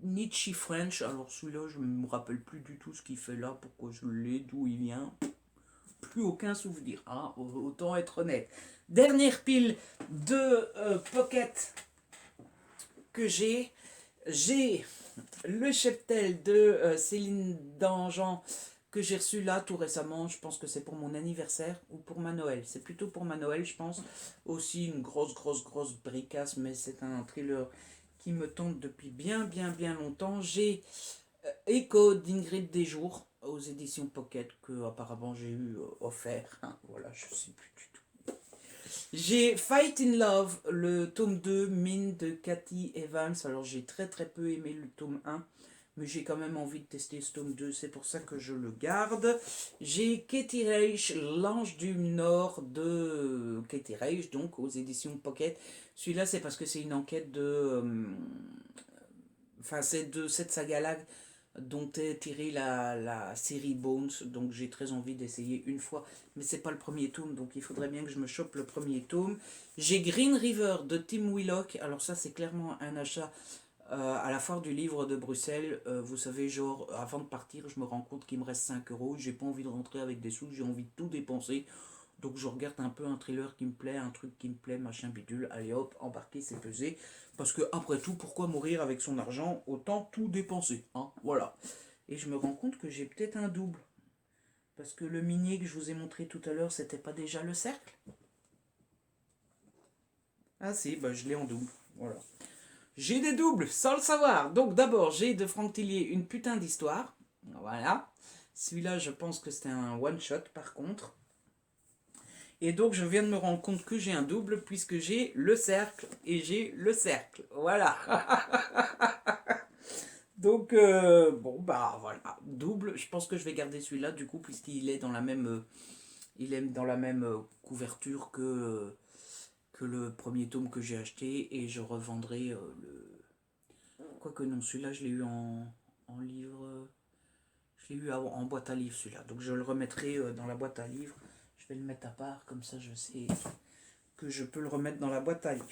Nietzsche French. Alors celui-là, je me rappelle plus du tout ce qu'il fait là, pourquoi je l'ai, d'où il vient. Plus aucun souvenir, hein, autant être honnête. Dernière pile de Pocket que j'ai Le Cheptel de Céline Dangean, que j'ai reçu là tout récemment. Je pense que c'est pour mon anniversaire ou pour ma Noël. C'est plutôt pour ma Noël, je pense. Aussi une grosse, grosse, grosse bricasse, mais c'est un thriller qui me tente depuis bien, bien, bien longtemps. J'ai Echo d'Ingrid Desjours aux éditions Pocket, que apparemment j'ai eu offert. Hein, voilà, je sais plus du tout. J'ai Fight in Love, le tome 2, Mine de Cathy Evans. Alors j'ai très très peu aimé le tome 1, mais j'ai quand même envie de tester ce tome 2, c'est pour ça que je le garde. J'ai Katie Reich, L'Ange du Nord de Katie Reich, donc aux éditions Pocket. Celui-là, c'est parce que c'est une enquête de... Enfin, c'est de cette saga-là dont est tirée la série Bones, donc j'ai très envie d'essayer une fois, mais c'est pas le premier tome, donc il faudrait bien que je me chope le premier tome. J'ai Green River de Tim Willock. Alors ça, c'est clairement un achat à la foire du livre de Bruxelles. Vous savez, genre, avant de partir, je me rends compte qu'il me reste 5 €, j'ai pas envie de rentrer avec des sous, j'ai envie de tout dépenser. Donc je regarde un peu un thriller qui me plaît, un truc qui me plaît, machin bidule, allez hop, embarquer, c'est pesé. Parce que après tout, pourquoi mourir avec son argent? Autant tout dépenser, hein, voilà. Et je me rends compte que j'ai peut-être un double. Parce que le minier que je vous ai montré tout à l'heure, c'était pas déjà le cercle? Ah si, bah je l'ai en double, voilà. J'ai des doubles, sans le savoir. Donc d'abord, j'ai de Franck Tillier Une putain d'histoire. Voilà. Celui-là, je pense que c'était un one-shot par contre. Et donc je viens de me rendre compte que j'ai un double puisque j'ai le cercle et j'ai le cercle. Voilà. Donc bon bah voilà, double. Je pense que je vais garder celui-là du coup puisqu'il est dans la même, couverture que le premier tome que j'ai acheté et je revendrai le. Quoique non, celui-là je l'ai eu en livre. Je l'ai eu en boîte à livres celui-là. Donc je le remettrai dans la boîte à livres. Je vais le mettre à part, comme ça je sais que je peux le remettre dans la boîte à livres.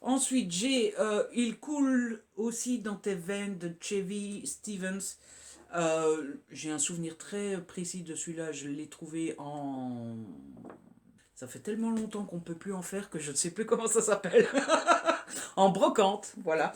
Ensuite, j'ai Il coule aussi dans tes veines de Chevy Stevens. J'ai un souvenir très précis de celui-là. Je l'ai trouvé en. Ça fait tellement longtemps qu'on ne peut plus en faire que je ne sais plus comment ça s'appelle. En brocante, voilà.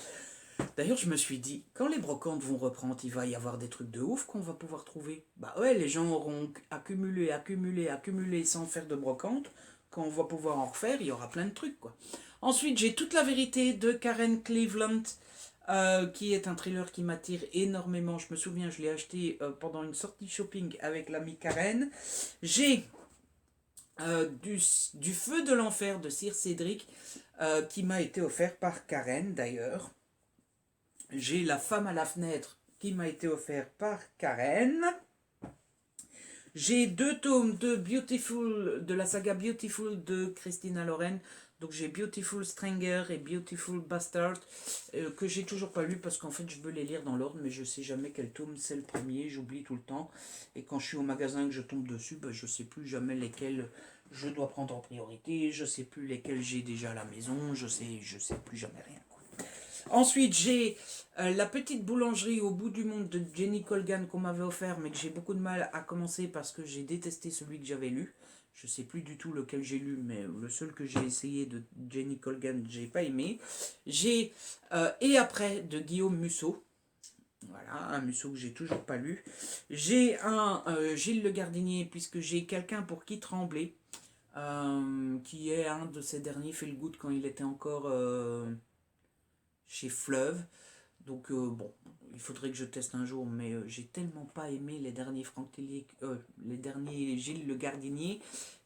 D'ailleurs, je me suis dit, quand les brocantes vont reprendre, il va y avoir des trucs de ouf qu'on va pouvoir trouver. Bah ouais, les gens auront accumulé, accumulé, accumulé sans faire de brocante. Quand on va pouvoir en refaire, il y aura plein de trucs, quoi. Ensuite, j'ai Toute la vérité de Karen Cleveland, qui est un thriller qui m'attire énormément. Je me souviens, je l'ai acheté pendant une sortie shopping avec l'amie Karen. J'ai du feu de l'enfer de Sir Cédric, qui m'a été offert par Karen d'ailleurs. J'ai La femme à la fenêtre qui m'a été offert par Karen. J'ai 2 tomes de la saga Beautiful de Christina Loren. Donc j'ai Beautiful Stranger et Beautiful Bastard, que j'ai toujours pas lu parce qu'en fait je veux les lire dans l'ordre, mais je sais jamais quel tome c'est le premier, j'oublie tout le temps. Et quand je suis au magasin que je tombe dessus, bah, je sais plus jamais lesquels je dois prendre en priorité, je sais plus lesquels j'ai déjà à la maison, je sais plus jamais rien. Ensuite, j'ai La petite boulangerie au bout du monde de Jenny Colgan qu'on m'avait offert, mais que j'ai beaucoup de mal à commencer parce que j'ai détesté celui que j'avais lu. Je sais plus du tout lequel j'ai lu, mais le seul que j'ai essayé de Jenny Colgan, j'ai pas aimé. J'ai Et après de Guillaume Musso. Voilà, un Musso que j'ai toujours pas lu. J'ai un Gilles Le Gardinier, puisque j'ai Quelqu'un pour qui trembler, qui est un de ses derniers feel good quand il était encore chez Fleuve. Donc bon, il faudrait que je teste un jour, mais j'ai tellement pas aimé les derniers Franck Tellier, les derniers Gilles Le Gardinier,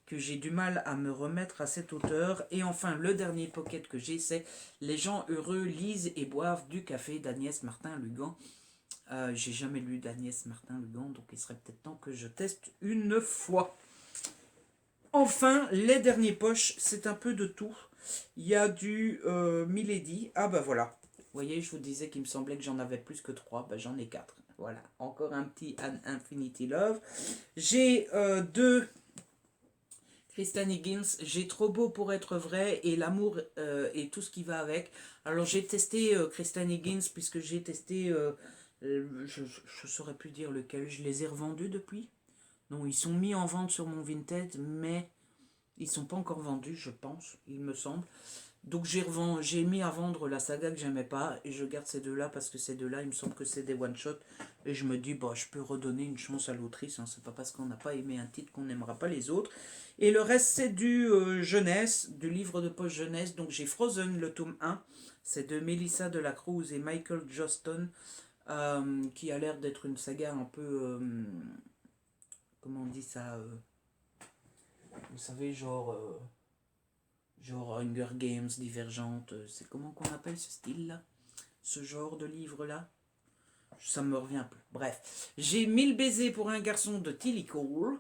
que j'ai du mal à me remettre à cet auteur. Et enfin, le dernier pocket que j'ai, c'est Les gens heureux lisent et boivent du café d'Agnès Martin-Lugan. J'ai jamais lu d'Agnès Martin-Lugan, donc il serait peut-être temps que je teste une fois. Enfin, les derniers poches, c'est un peu de tout. Il y a du Milady. Ah bah voilà. Vous voyez, je vous disais qu'il me semblait que j'en avais plus que 3. Bah j'en ai 4. Voilà. Encore un petit Infinity Love. J'ai 2 Kristen Higgins. J'ai Trop beau pour être vrai et L'amour et tout ce qui va avec. Alors j'ai testé Kristen Higgins puisque j'ai testé... je ne saurais plus dire lequel. Je les ai revendus depuis. Non, ils sont mis en vente sur mon Vinted, mais ils sont pas encore vendus, je pense, il me semble. Donc j'ai mis à vendre la saga que j'aimais pas et je garde ces 2-là parce que ces 2-là, il me semble que c'est des one-shot et je me dis, bah, je peux redonner une chance à l'autrice, hein, c'est pas parce qu'on n'a pas aimé un titre qu'on n'aimera pas les autres. Et le reste, c'est du jeunesse, du livre de poche jeunesse. Donc j'ai Frozen, le tome 1, c'est de Melissa de la Cruz et Michael Joston, qui a l'air d'être une saga un peu, comment on dit ça, vous savez, genre Hunger Games, Divergente, c'est comment qu'on appelle ce style-là, ce genre de livre-là, ça me revient plus. Bref, j'ai 1000 baisers pour un garçon de Tilly Cole.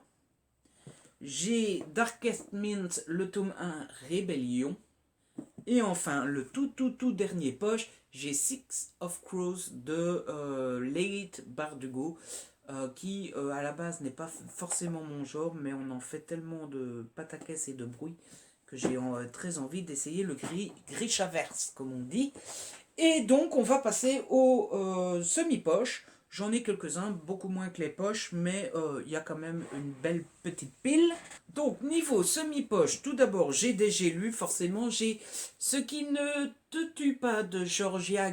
J'ai Darkest Mint, le tome 1, Rébellion. Et enfin, le tout dernier poche, j'ai Six of Crows de Leigh Bardugo, qui à la base n'est pas forcément mon genre, mais on en fait tellement de pataquès et de bruit que j'ai très envie d'essayer le Grishaverse, comme on dit. Et donc, on va passer au semi-poche. J'en ai quelques-uns, beaucoup moins que les poches, mais il y a quand même une belle petite pile. Donc, niveau semi-poche, tout d'abord, j'ai déjà lu, forcément, j'ai Ce qui ne te tue pas de Georgia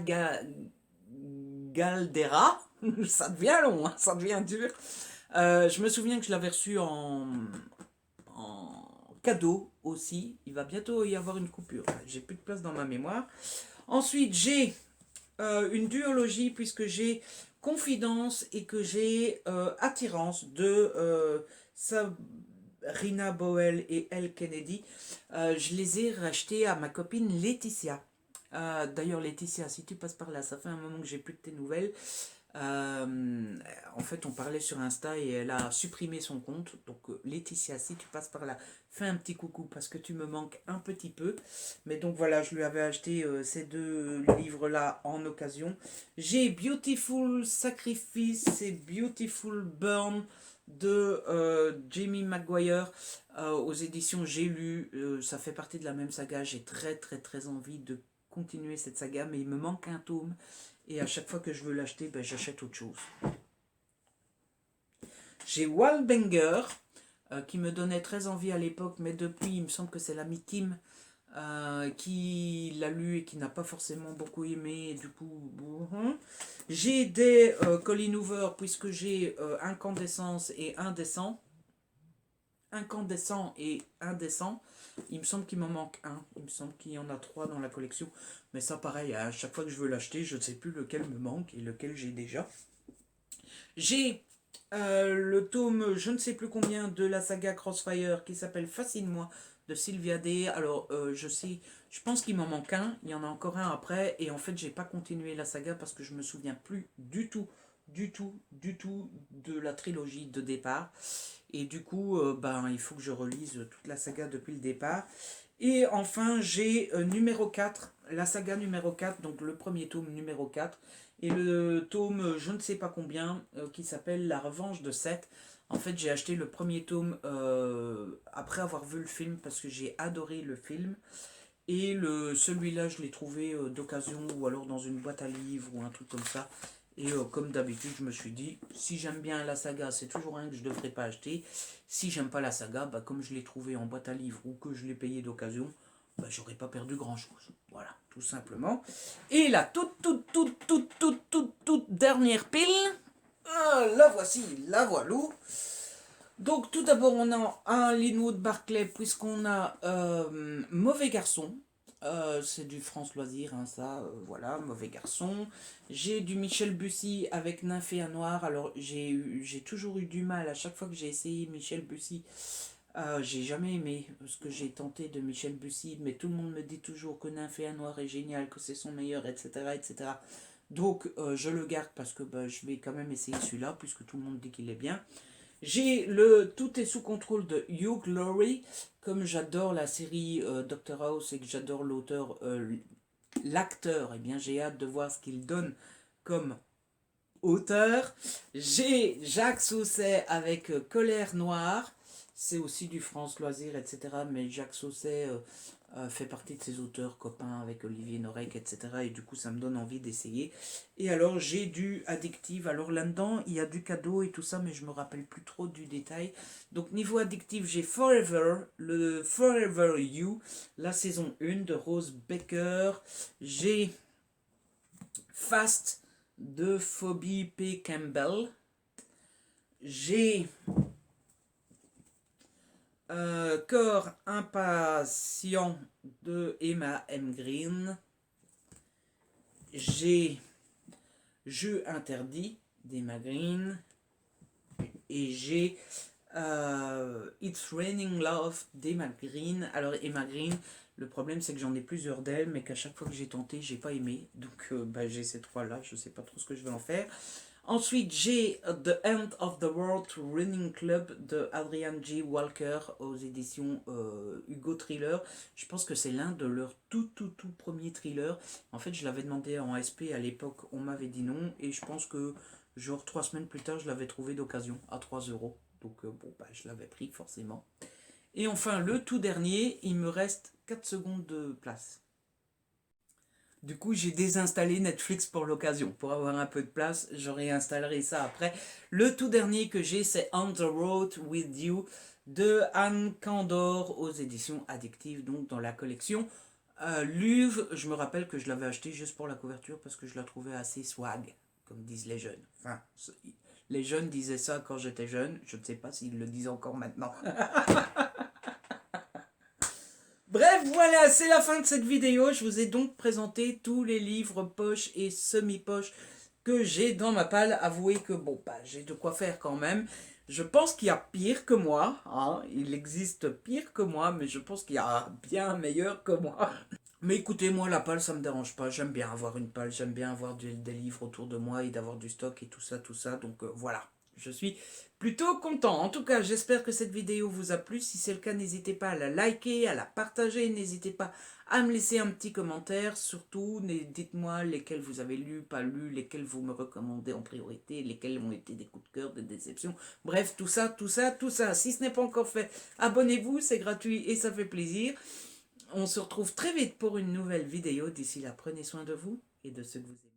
Galdera. Ça devient long, hein, ça devient dur. Je me souviens que je l'avais reçu en cadeau aussi. Il va bientôt y avoir une coupure. J'ai plus de place dans ma mémoire. Ensuite, j'ai une duologie puisque j'ai Confidence et que j'ai Attirance de Rina Boel et Elle Kennedy. Je les ai rachetés à ma copine Laetitia. D'ailleurs, Laetitia, si tu passes par là, ça fait un moment que j'ai plus de tes nouvelles. En fait, on parlait sur Insta et elle a supprimé son compte. Donc, Laetitia, si tu passes par là, fais un petit coucou parce que tu me manques un petit peu. Mais donc voilà, je lui avais acheté ces deux livres-là en occasion. J'ai Beautiful Sacrifice et Beautiful Burn de Jamie Maguire aux éditions J'ai lu. Ça fait partie de la même saga. J'ai très très très envie de continuer cette saga, mais il me manque un tome. Et à chaque fois que je veux l'acheter, ben, j'achète autre chose. J'ai Wallbanger, qui me donnait très envie à l'époque, mais depuis, il me semble que c'est l'ami Kim qui l'a lu et qui n'a pas forcément beaucoup aimé. Et du coup, j'ai des Colleen Hoover, puisque j'ai Incandescence et Indécent. Incandescent et Indécent. Il me semble qu'il m'en manque un. Il me semble qu'il y en a 3 dans la collection. Mais ça, pareil, à chaque fois que je veux l'acheter, je ne sais plus lequel me manque et lequel j'ai déjà. J'ai le tome, je ne sais plus combien, de la saga Crossfire qui s'appelle Fascine-moi de Sylvia Day. Alors, je pense qu'il m'en manque un. Il y en a encore un après. Et en fait, j'ai pas continué la saga parce que je me souviens plus du tout de la trilogie de départ. Et du coup, il faut que je relise toute la saga depuis le départ. Et enfin, j'ai numéro 4, la saga numéro 4, donc le premier tome numéro 4, et le tome je ne sais pas combien, qui s'appelle La Revanche de Seth. En fait, j'ai acheté le premier tome après avoir vu le film, parce que j'ai adoré le film. Et celui-là, je l'ai trouvé d'occasion, ou alors dans une boîte à livres, ou un truc comme ça. Et comme d'habitude, je me suis dit, si j'aime bien la saga, c'est toujours un que je ne devrais pas acheter. Si j'aime pas la saga, comme je l'ai trouvé en boîte à livres ou que je l'ai payé d'occasion, j'aurais pas perdu grand-chose. Voilà, tout simplement. Et la toute dernière pile, la voici, la voilou. Donc tout d'abord, on a un Linwood Barclay, puisqu'on a Mauvais Garçon. C'est du France Loisir, hein, ça, voilà, Mauvais Garçon. J'ai du Michel Bussy avec Nymphéa Noir. Alors, j'ai toujours eu du mal, à chaque fois que j'ai essayé Michel Bussy, j'ai jamais aimé ce que j'ai tenté de Michel Bussy, mais tout le monde me dit toujours que Nymphéa Noir est génial, que c'est son meilleur, etc. etc. Donc, je le garde parce que je vais quand même essayer celui-là, puisque tout le monde dit qu'il est bien. J'ai le Tout est sous contrôle de Hugh Laurie. Comme j'adore la série Doctor House et que j'adore l'acteur, eh bien j'ai hâte de voir ce qu'il donne comme auteur. J'ai Jacques Sausset avec Colère Noire. C'est aussi du France Loisir, etc. Mais Jacques Sausset fait partie de ses auteurs copains avec Olivier Norek, etc. Et du coup, ça me donne envie d'essayer. Et alors, j'ai du Addictive. Alors là-dedans, il y a du cadeau et tout ça, mais je me rappelle plus trop du détail. Donc, niveau Addictive, j'ai Forever, le Forever You, la saison 1 de Rose Baker. J'ai Fast de Phoebe P. Campbell. J'ai Corps impatient de Emma M. Green. J'ai Jeu interdit d'Emma Green. Et j'ai It's Raining Love d'Emma Green. Alors Emma Green, le problème c'est que j'en ai plusieurs d'elles, mais qu'à chaque fois que j'ai tenté, j'ai pas aimé. Donc j'ai ces 3-là, je sais pas trop ce que je vais en faire. Ensuite, j'ai The End of the World Running Club de Adrian G. Walker aux éditions Hugo Thriller. Je pense que c'est l'un de leurs tout premiers thrillers. En fait, je l'avais demandé en SP à l'époque, on m'avait dit non. Et je pense que genre 3 semaines plus tard, je l'avais trouvé d'occasion à 3 euros. Donc je l'avais pris forcément. Et enfin, le tout dernier, il me reste 4 secondes de place. Du coup, j'ai désinstallé Netflix pour l'occasion. Pour avoir un peu de place, je réinstallerai ça après. Le tout dernier que j'ai, c'est On the Road with You de Anne Candor aux éditions Addictives, donc dans la collection Luve. Je me rappelle que je l'avais acheté juste pour la couverture parce que je la trouvais assez swag, comme disent les jeunes. Enfin, les jeunes disaient ça quand j'étais jeune. Je ne sais pas s'ils le disent encore maintenant. Bref, voilà, c'est la fin de cette vidéo. Je vous ai donc présenté tous les livres poche et semi-poche que j'ai dans ma palle. Avouez que bon, bah, j'ai de quoi faire quand même. Je pense qu'il y a pire que moi, hein. Il existe pire que moi, mais je pense qu'il y a bien meilleur que moi. Mais écoutez, moi, la palle, ça me dérange pas. J'aime bien avoir une palle, j'aime bien avoir des livres autour de moi et d'avoir du stock et tout ça, tout ça. Donc voilà, je suis plutôt content. En tout cas, j'espère que cette vidéo vous a plu. Si c'est le cas, n'hésitez pas à la liker, à la partager. N'hésitez pas à me laisser un petit commentaire. Surtout, dites-moi lesquels vous avez lu, pas lu, lesquels vous me recommandez en priorité, lesquels ont été des coups de cœur, des déceptions. Bref, tout ça, tout ça, tout ça. Si ce n'est pas encore fait, abonnez-vous, c'est gratuit et ça fait plaisir. On se retrouve très vite pour une nouvelle vidéo. D'ici là, prenez soin de vous et de ceux que vous aimez.